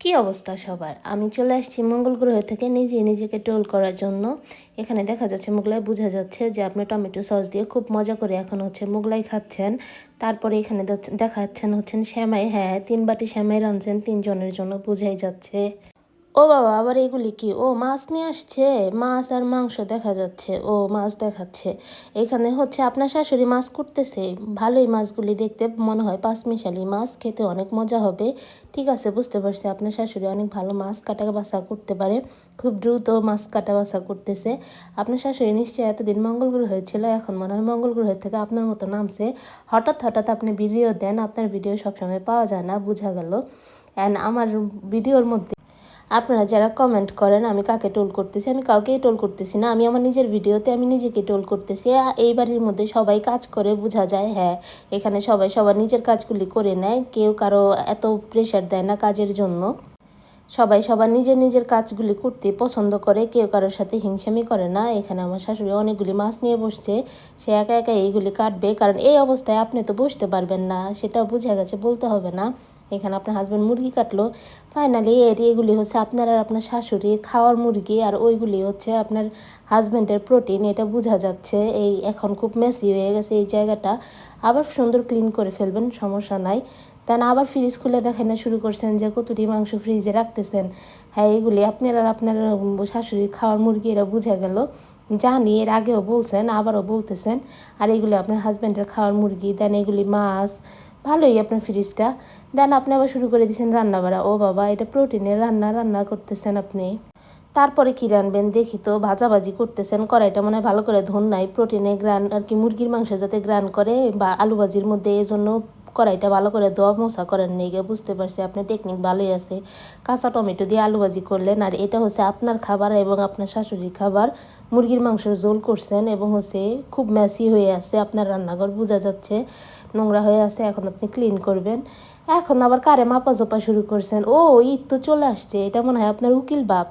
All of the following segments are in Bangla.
কি অবস্থা সবার? আমি চলে আসছি মঙ্গল গ্রহ থেকে নিজেকে টোল করার জন্য। এখানে দেখা যাচ্ছে মোগলাই, বোঝা যাচ্ছে যে আপনি টমেটো সস দিয়ে খুব মজা করে এখন মোগলাই খাচ্ছেন। তারপরে এখানে দেখাচ্ছেন সেমাই। হ্যাঁ, ৩ বাটি সেমাই রাঁধছেন ৩ জনের জন্য, বোঝাই যাচ্ছে। ও বাবা! আবার এগুলি কি? ও মাছ নিয়ে আসছে। মাছ আর মাংস দেখা যাচ্ছে। ও মাছ দেখাচ্ছে। এখানে আপনার শাশুড়ি মাছ কুটতেছে। ভালোই মাছগুলি দেখতে মনে হয় পাঁচমিশালি মাছ। খেতে অনেক মজা হবে। ঠিক আছে, বুঝতে পারছি আপনার শাশুড়ি অনেক ভালো মাছ কাটা-বাছা করতে পারে। খুব দ্রুত মাছ কাটা-বাছা করতেছে। আপনার শাশুড়ি নিশ্চয়ই এতদিন মঙ্গল গ্রহে ছিল। এখন মনে হয় মঙ্গল গ্রহ থেকে আপনার মতো নামছে। হঠাৎ আপনি ভিডিও দেন। আপনার ভিডিও সবসময় পাওয়া যায় না, বোঝা গেল। অ্যান্ড আমার ভিডিওর মধ্যে আপনারা যারা কমেন্ট করেন আমি কাকে টোল করতেছি, আমি কাউকেই টোল করতেছি না। আমি আমার নিজের ভিডিওতে আমি নিজেকে টোল করতেছি। এই বাড়ির মধ্যে সবাই কাজ করে, বোঝা যায়। হ্যাঁ, এখানে সবাই সবার নিজের কাজগুলি করে নেয়। কেউ কারো এত প্রেশার দেয় না কাজের জন্য। সবাই সবার নিজের কাজগুলি করতে পছন্দ করে। কেউ কারোর সাথে হিংসামি করে না। এখানে আমার শাশুড়ি অনেকগুলি মাছ নিয়ে বসছে। সে একা একা এইগুলি কাটবে, কারণ এই অবস্থায় আপনি তো বসতে পারবেন না, সেটা বুঝা গেছে, বলতে হবে না। এখানে আপনার হাজব্যান্ড মুরগি কাটলো। ফাইনালি এগুলি আপনার আর আপনার শাশুড়ির খাওয়ার মুরগি, আর ওইগুলি আপনার হাজব্যান্ডের প্রোটিন। এটা বোঝা যাচ্ছে। এই এখন খুব মেসি হয়ে গেছে এই জায়গাটা। আবার সুন্দর ক্লিন করে ফেলবেন, সমস্যা নাই। দেন আবার ফ্রিজ খুলে দেখেন না শুরু করছেন যে কতটি মাংস ফ্রিজে রাখতেছেন। হ্যাঁ, এগুলি আপনার আর আপনার শাশুড়ির খাওয়ার মুরগি, এরা বুঝা গেল। জানি, এর আগেও বলছেন, আবারও বলতেছেন। আর এগুলি আপনার হাজব্যান্ডের খাওয়ার মুরগি। দেন এগুলি মাছ। ভালোই আপনার ফ্রিজটা। দেন আপনি আবার শুরু করে দিয়েছেন রান্না বাড়া। ও বাবা, এটা প্রোটিনের রান্না করতেছেন আপনি। তারপরে কি রানবেন দেখি তো? ভাজাভাজি করতেছেন। কড়াইটা মনে হয় ভালো করে ধোন নাই। প্রোটিনে গ্রান আর কি, মুরগির মাংস যাতে গ্রান করে বা আলু ভাজির মধ্যে, এই জন্য কড়াইটা ভালো করে ধোয়া মোছা করেন নেই। বুঝতে পারছি আপনার টেকনিক ভালোই আছে। কাঁচা টমেটো দিয়ে আলু ভাজি করলেন, আর এটা আপনার খাবার এবং আপনার শাশুড়ির খাবার। মুরগির মাংসের ঝোল করছেন এবং খুব মেসি হয়ে আছে আপনার রান্নাঘর, বোঝা যাচ্ছে নোংরা হয়ে আছে। এখন আপনি ক্লিন করবেন। এখন আবার কারে মাপা জোপা শুরু করছেন। ও, ঈদ তো চলে আসছে, এটা মনে হয় আপনার উকিল বাপ।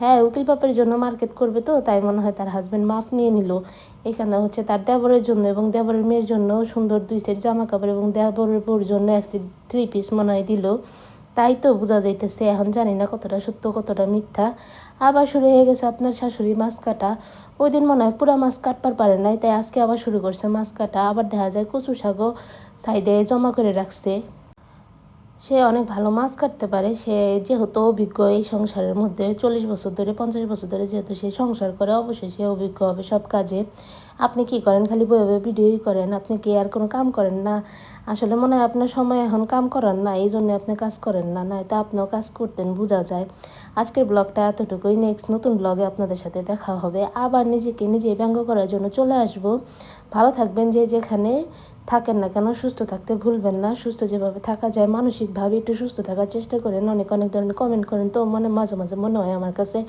হ্যাঁ, উকিল বাপের জন্য মার্কেট করবে, তো তাই মনে হয় তার হাজব্যান্ড মাপ নিয়ে নিল। এখানে তার দেবরের জন্য এবং দেবরের মেয়ের জন্য সুন্দর 2 সেট জামা কাপড় এবং দেবরের বউর জন্য 1 সেট 3 পিস মনে হয় দিল। তাই তো বোঝা যাইতেছে। এখন জানি না কতটা সত্য কতটা মিথ্যা। আবার শুরু হয়ে গেছে আপনার শাশুড়ি মাছ কাটা। ওই দিন মনে হয় পুরা মাছ কাটবার পারে নাই, তাই আজকে আবার শুরু করছে মাছ কাটা। আবার দেখা যায় কচু শাকও সাইডে জমা করে রাখছে। সে অনেক ভালো মাছ কাটতে পারে। সে যেহেতু অভিজ্ঞ এই সংসারের মধ্যে, 40 বছর ধরে 50 বছর ধরে যেহেতু সে সংসার করে, অবশ্যই সে অভিজ্ঞ হবে সব কাজে। আপনি কি করেন? খালি বইভাবে ভিডিওই করেন। আপনি কি আর কোনো কাম করেন না? আসলে মনে হয় আপনার সময় এখন কাম করার না, এই জন্য আপনি কাজ করেন না। নয়তো আপনিও কাজ করতেন, বোঝা যায়। আজকের ব্লগটা এতটুকুই। নেক্সট নতুন ব্লগে আপনাদের সাথে দেখা হবে। আবার নিজেকে নিজে ব্যঙ্গ করার জন্য চলে আসব। ভালো থাকবেন যে যেখানে থাকেন না কেন, সুস্থ থাকতে ভুলবেন না। সুস্থ যেভাবে থাকা যায়, মানসিকভাবে একটু সুস্থ থাকার চেষ্টা করেন। অনেক ধরনের কমেন্ট করেন, তো মাঝে মাঝে মনে হয় আমার কাছে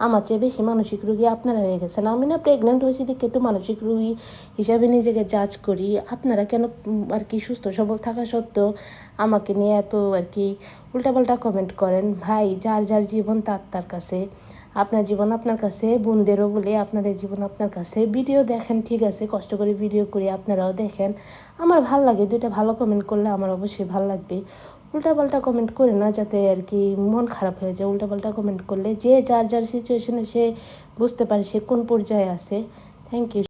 আমার চেয়ে বেশি মানসিক রোগী আপনারা হয়ে গেছেন। আমি না প্রেগনেন্ট হয়েছি দেখে একটু মানসিক রোগী হিসাবে নিজেকে জাজ করি। আপনারা কেন আর কি সুস্থ সবল থাকা সত্ত্বেও আমাকে নিয়ে এত আর কি উল্টাপাল্টা কমেন্ট করেন? ভাই, যার যার জীবন তার তার কাছে। আপনার জীবন আপনার কাছে, বোনদেরও বলে আপনাদের জীবন আপনার কাছে। ভিডিও দেখেন, ঠিক আছে, কষ্ট করে ভিডিও করি, আপনারাও দেখেন। আমার ভাল লাগে, 2টা ভালো কমেন্ট করলে আমার অবশ্যই ভাল লাগবে। উল্টাপাল্টা কমেন্ট করে না, যাতে আর কি মন খারাপ হয়ে যায়। উল্টাপাল্টা কমেন্ট করলে যে যার যার সিচুয়েশনে সে বুঝতে পারে সে কোন পর্যায়ে আছে। Thank you.